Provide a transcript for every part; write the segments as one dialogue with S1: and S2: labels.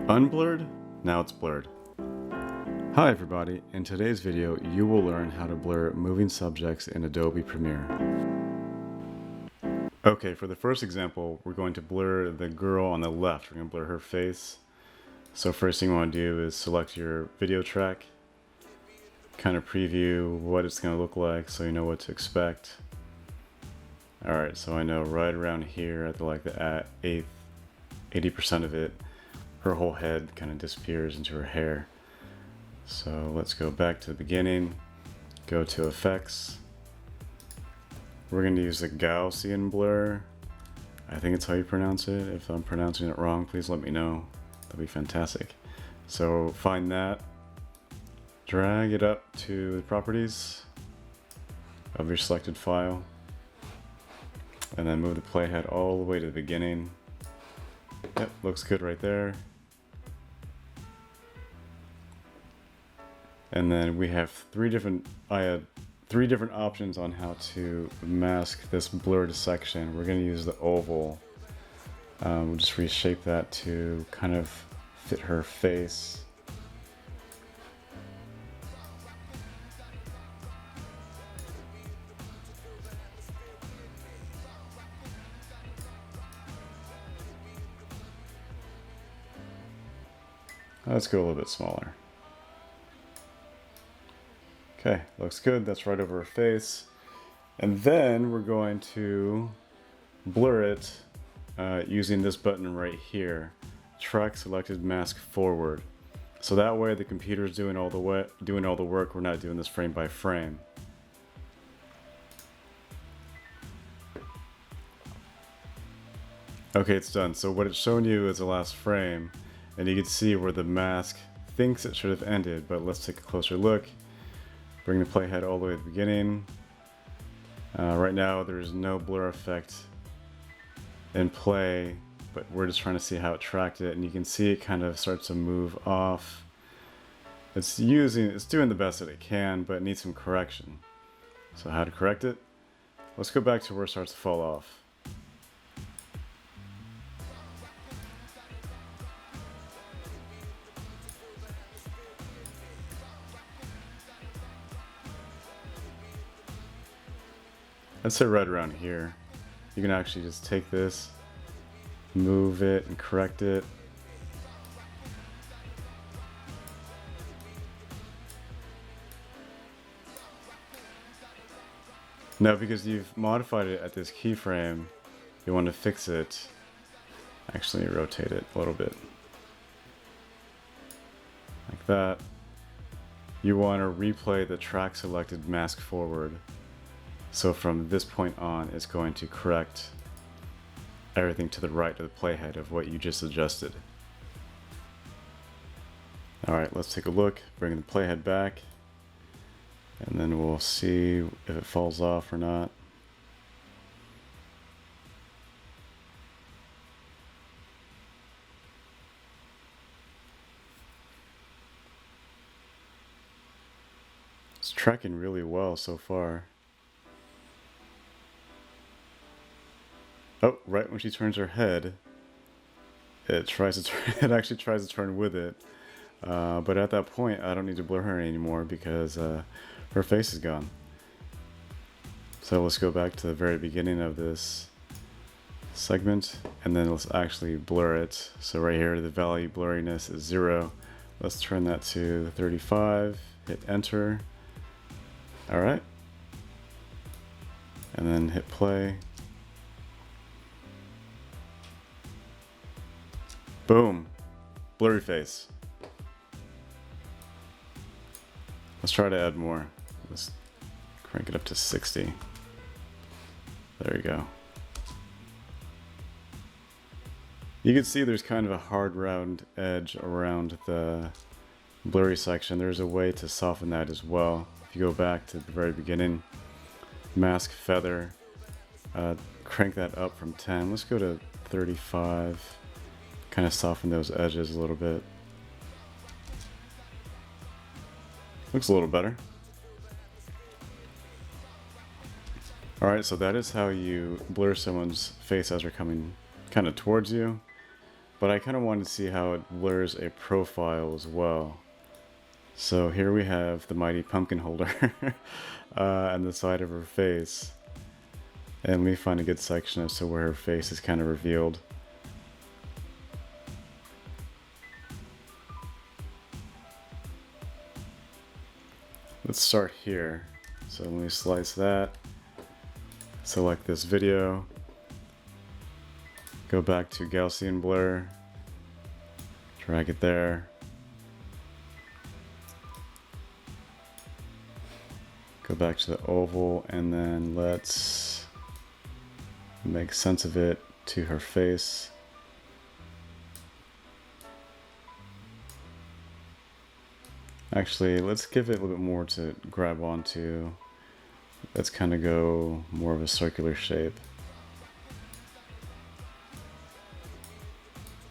S1: Unblurred, now it's blurred. Hi everybody, in today's video you will learn how to blur moving subjects in Adobe Premiere. Okay, for the first example, we're going to blur the girl on the left. We're going to blur her face. So first thing you want to do is select your video track, kind of preview what it's going to look like so you know what to expect. Alright, so I know right around here at the 80% of it, her whole head kind of disappears into her hair. So let's go back to the beginning, go to effects. We're going to use the Gaussian blur. I think it's how you pronounce it. If I'm pronouncing it wrong, please let me know. That'd be fantastic. So find that, drag it up to the properties of your selected file, and then move the playhead all the way to the beginning. Yep, looks good right there. And then we have I had three different options on how to mask this blurred section. We're going to use the oval. We'll just reshape that to kind of fit her face. Let's go a little bit smaller. Okay, looks good. That's right over her face. And then we're going to blur it using this button right here. Track selected mask forward. So that way the computer's doing all the work. We're not doing this frame by frame. Okay, it's done. So what it's showing you is the last frame, and you can see where the mask thinks it should have ended, but let's take a closer look. Bring the playhead all the way to the beginning. Right now there's no blur effect in play, but we're just trying to see how it tracked it, and you can see it kind of starts to move off. It's doing the best that it can, but it needs some correction. So how to correct it? Let's go back to where it starts to fall off. Let's say right around here. You can actually just take this, move it, and correct it. Now, because you've modified it at this keyframe, you want to fix it. Actually, rotate it a little bit. Like that. You want to replay the track selected mask forward. So from this point on, it's going to correct everything to the right of the playhead of what you just adjusted. Alright, let's take a look. Bring the playhead back, and then we'll see if it falls off or not. It's tracking really well so far. Oh, right when she turns her head, it actually tries to turn with it. But at that point, I don't need to blur her anymore because her face is gone. So let's go back to the very beginning of this segment, and then let's actually blur it. So right here, the value blurriness is 0. Let's turn that to 35, hit enter. All right. And then hit play. Boom, blurry face. Let's try to add more. Let's crank it up to 60. There you go. You can see there's kind of a hard round edge around the blurry section. There's a way to soften that as well. If you go back to the very beginning, mask feather, crank that up from 10. Let's go to 35. Kind of soften those edges a little bit. Looks a little better. Alright, so that is how you blur someone's face as they're coming kind of towards you. but I kind of wanted to see how it blurs a profile as well. So here we have the mighty pumpkin holder on the side of her face. And we find a good section as to where her face is kind of revealed. Let's start here. So let me slice that. Select this video. Go back to Gaussian blur. Drag it there. Go back to the oval and then let's make sense of it to her face. Actually, let's give it a little bit more to grab onto. Let's kind of go more of a circular shape.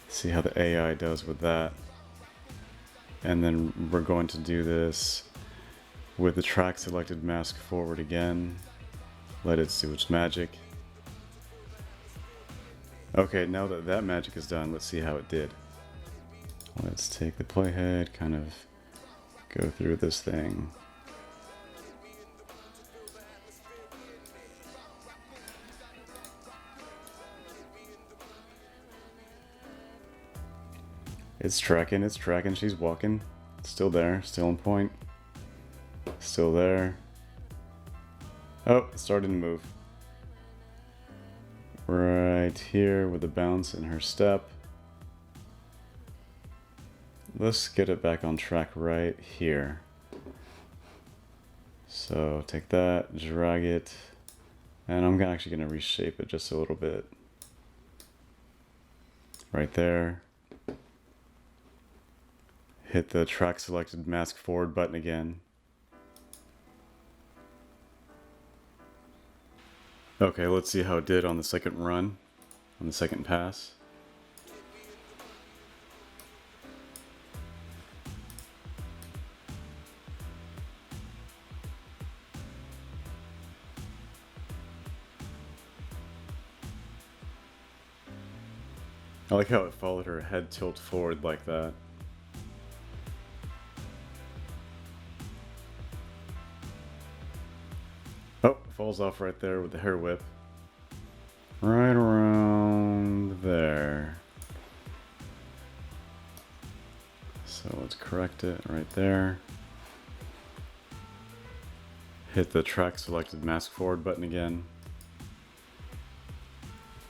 S1: See how the AI does with that. And then we're going to do this with the track selected, mask forward again. Let it do its magic. Okay, now that that magic is done, let's see how it did. Let's take the playhead, kind of go through this thing. It's tracking, she's walking. Still there, still on point. Still there. Oh, it's starting to move. Right here with the bounce in her step. Let's get it back on track right here. So take that, drag it, and I'm actually going to reshape it just a little bit. Right there. Hit the track selected mask forward button again. Okay, let's see how it did on the second run, on the second pass. I like how it followed her head tilt forward like that. Oh, falls off right there with the hair whip. Right around there. So let's correct it right there. Hit the track selected mask forward button again.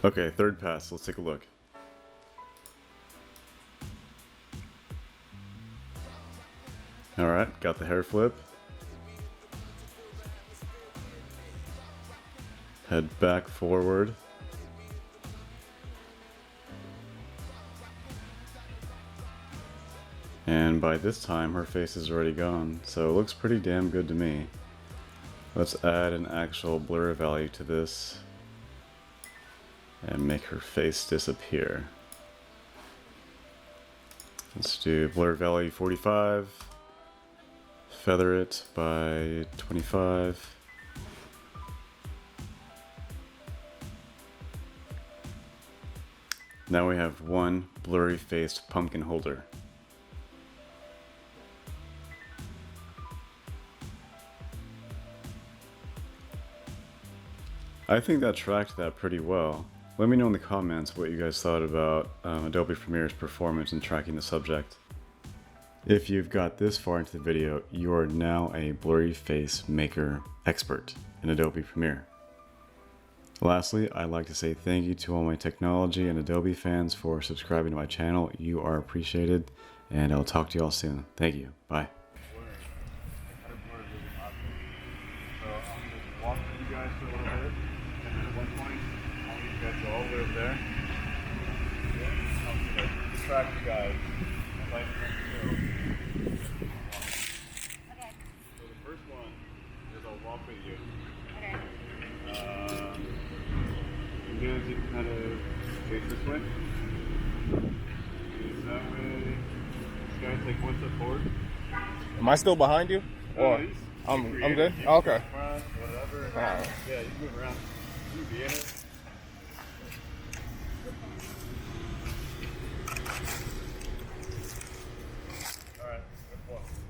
S1: Okay, third pass, let's take a look. Alright, got the hair flip. Head back forward. And by this time, her face is already gone, so it looks pretty damn good to me. Let's add an actual blur value to this and make her face disappear. Let's do blur value 45, feather it by 25. Now we have one blurry faced pumpkin holder. I think that tracked that pretty well. Let me know in the comments what you guys thought about Adobe Premiere's performance in tracking the subject. If you've got this far into the video, you are now a blurry face maker expert in Adobe Premiere. Lastly, I'd like to say thank you to all my technology and Adobe fans for subscribing to my channel. You are appreciated, and I'll talk to you all soon. Thank you. Bye. All the way over there. Yeah, I'm going to track you guys. I'd like to go. Okay. So the first one is I'll walk with you. Okay. I'm going to kind of face this way. Face that way. This guy take one step forward.
S2: Am I still behind you? Or I'm good? Oh, okay.
S1: Front, whatever.
S2: All right.
S1: Yeah, you can move around. You can be in it.